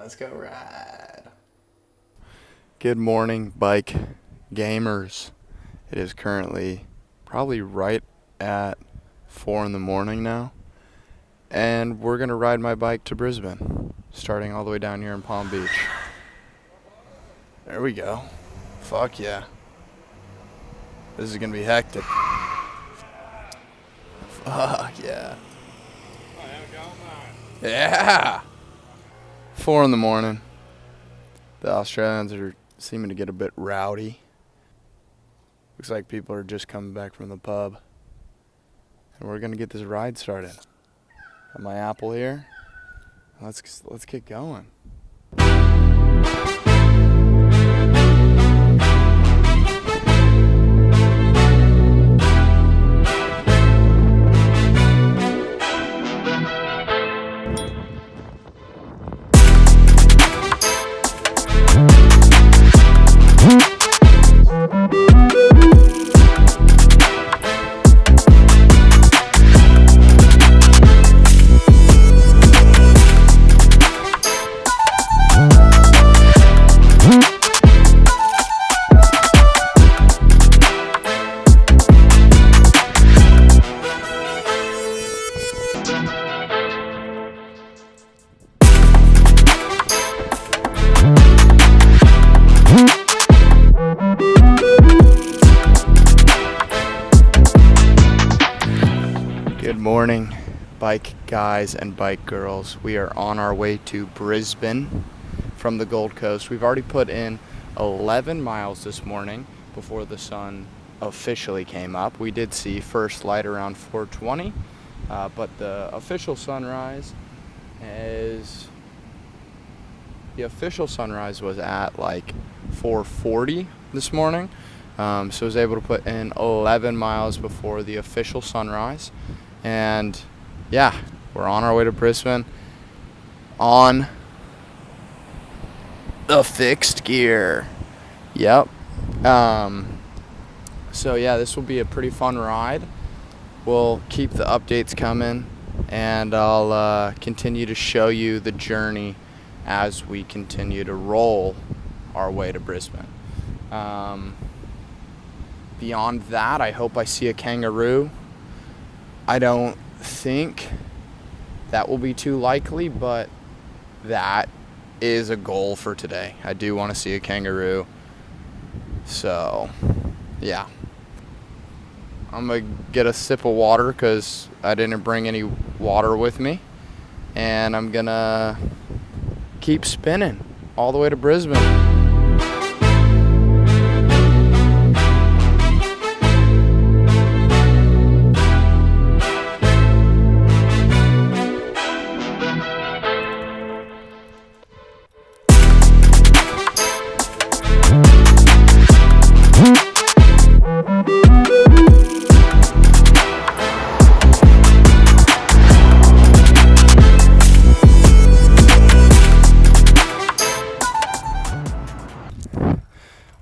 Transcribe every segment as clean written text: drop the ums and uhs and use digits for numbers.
Let's go ride. Good morning, bike gamers. It is currently probably right at 4 in the morning now, and we're going to ride my bike to Brisbane, starting all the way down here in Palm Beach. There we go. Fuck yeah. This is going to be hectic. Fuck yeah. Yeah! 4 in the morning. The Australians are seeming to get a bit rowdy. Looks like people are just coming back from the pub. And we're gonna get this ride started. Got my Apple here. Let's get going. Good morning, bike guys and bike girls. We are on our way to Brisbane from the Gold Coast. We've already put in 11 miles this morning before the sun officially came up. We did see first light around 4:20, but the official sunrise was at like 4:40 this morning. So I was able to put in 11 miles before the official sunrise. And yeah, we're on our way to Brisbane on the fixed gear. Yep. So yeah, this will be a pretty fun ride. We'll keep the updates coming, and I'll continue to show you the journey as we continue to roll our way to Brisbane. Beyond that, I hope I see a kangaroo. I don't think that will be too likely, but that is a goal for today. I do want to see a kangaroo. So, yeah. I'm going to get a sip of water because I didn't bring any water with me. And I'm going to keep spinning all the way to Brisbane.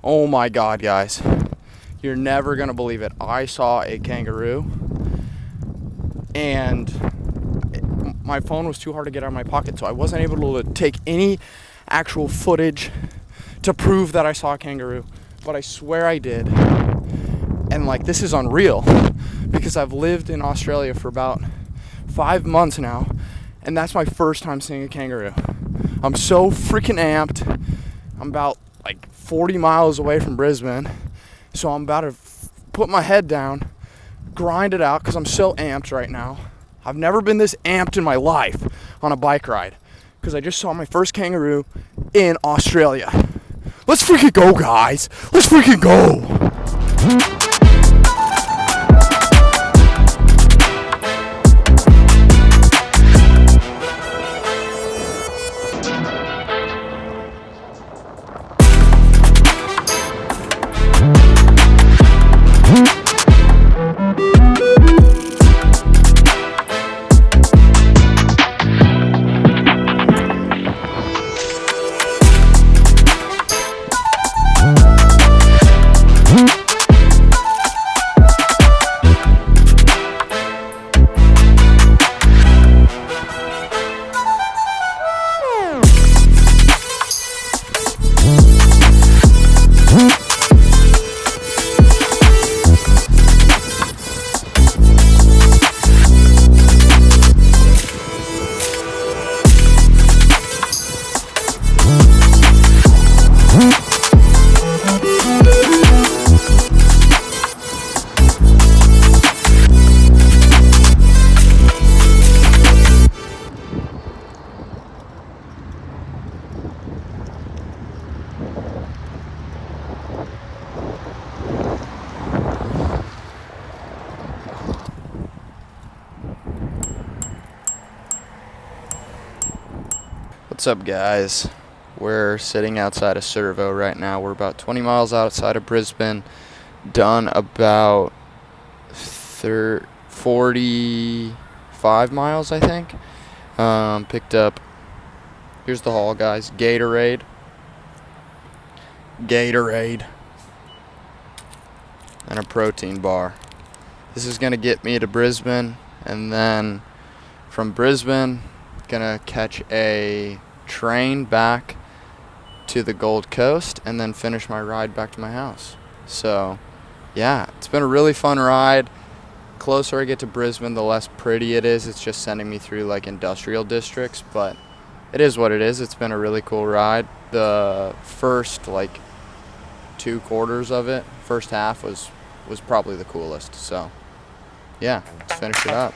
Oh my God, guys. You're never gonna believe it. I saw a kangaroo and my phone was too hard to get out of my pocket, so I wasn't able to take any actual footage to prove that I saw a kangaroo, but I swear I did. And like, this is unreal because I've lived in Australia for about 5 months now, and that's my first time seeing a kangaroo. I'm so freaking amped. I'm about like 40 miles away from Brisbane, so I'm about to put my head down, grind it out because I'm so amped right now. I've never been this amped in my life on a bike ride because I just saw my first kangaroo in Australia. Let's freaking go, guys. Let's freaking go. What's up, guys? We're sitting outside of Servo right now. We're about 20 miles outside of Brisbane. Done about 45 miles, I think. Picked up, here's the haul, guys. Gatorade, and a protein bar. This is going to get me to Brisbane, and then from Brisbane, gonna catch a train back to the Gold Coast and then finish my ride back to my house. So yeah, it's been a really fun ride. Closer I get to Brisbane, the less pretty it is. It's just sending me through like industrial districts, but it is what it is. It's been a really cool ride. The first like 2/4 of it, first half was probably the coolest. So yeah, let's finish it up.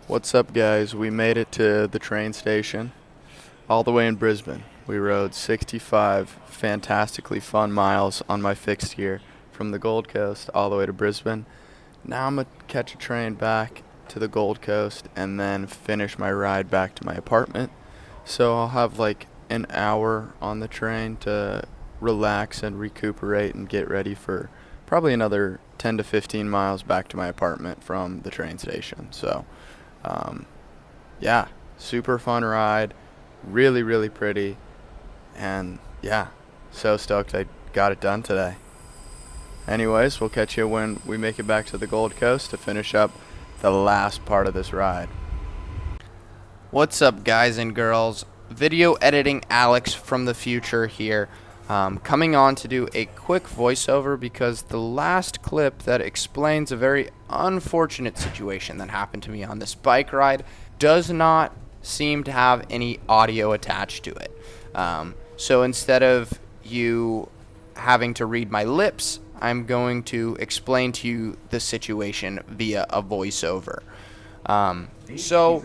What's up, guys? We made it to the train station all the way in Brisbane. We rode 65 fantastically fun miles on my fixed gear from the Gold Coast all the way to Brisbane. Now I'm going to catch a train back to the Gold Coast and then finish my ride back to my apartment. So I'll have like an hour on the train to relax and recuperate and get ready for probably another 10 to 15 miles back to my apartment from the train station. So yeah, super fun ride, really pretty, and yeah, so stoked I got it done today. Anyways, we'll catch you when we make it back to the Gold Coast to finish up the last part of this ride. What's up, guys and girls? Video editing Alex from the future here, coming on to do a quick voiceover because the last clip that explains a very unfortunate situation that happened to me on this bike ride does not seem to have any audio attached to it. So instead of you having to read my lips, I'm going to explain to you the situation via a voiceover. So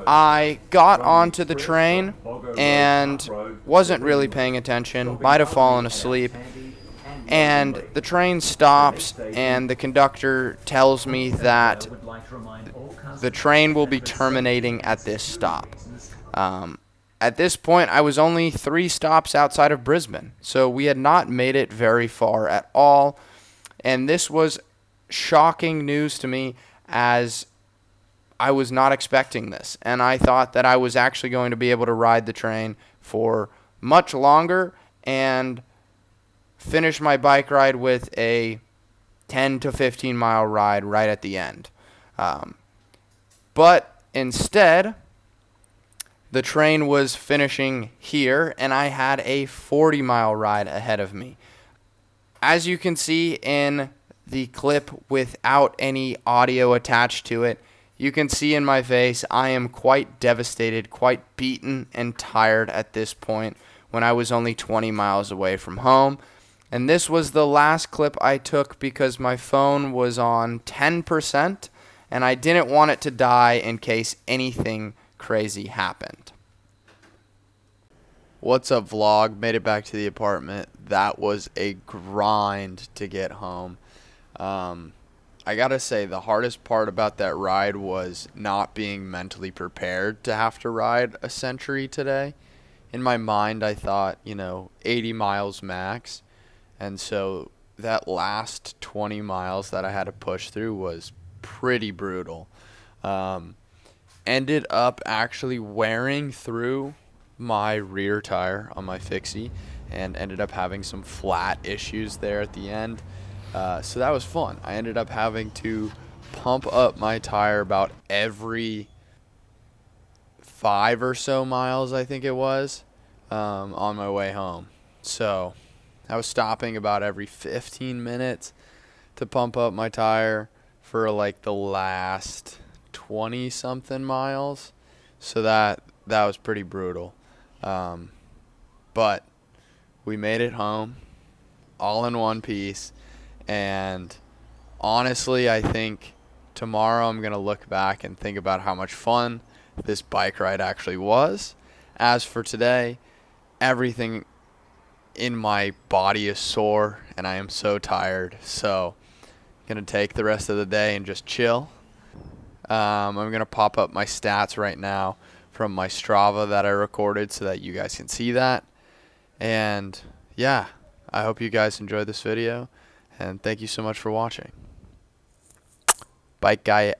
I got onto the train and wasn't really paying attention, might have fallen asleep, and the train stops and the conductor tells me that the train will be terminating at this stop. At this point, I was only 3 stops outside of Brisbane, so we had not made it very far at all, and this was shocking news to me as I was not expecting this, and I thought that I was actually going to be able to ride the train for much longer and finish my bike ride with a 10 to 15 mile ride right at the end. But instead, the train was finishing here, and I had a 40-mile ride ahead of me. As you can see in the clip without any audio attached to it, you can see in my face I am quite devastated, quite beaten and tired at this point when I was only 20 miles away from home. And this was the last clip I took because my phone was on 10%, and I didn't want it to die in case anything crazy happened. What's up, vlog? Made it back to the apartment. That was a grind to get home. I gotta say, the hardest part about that ride was not being mentally prepared to have to ride a century today. In my mind, I thought, 80 miles max. And so that last 20 miles that I had to push through was pretty brutal. ended up actually wearing through my rear tire on my fixie and ended up having some flat issues there at the end. So that was fun. I ended up having to pump up my tire about every 5 or so miles, I think it was, on my way home. So I was stopping about every 15 minutes to pump up my tire for like the last 20 something miles. So that was pretty brutal. But we made it home all in one piece. And honestly, I think tomorrow I'm going to look back and think about how much fun this bike ride actually was. As for today, everything in my body is sore and I am so tired. So I'm going to take the rest of the day and just chill. I'm going to pop up my stats right now from my Strava that I recorded so that you guys can see that. And yeah, I hope you guys enjoyed this video, and thank you so much for watching. Bike guy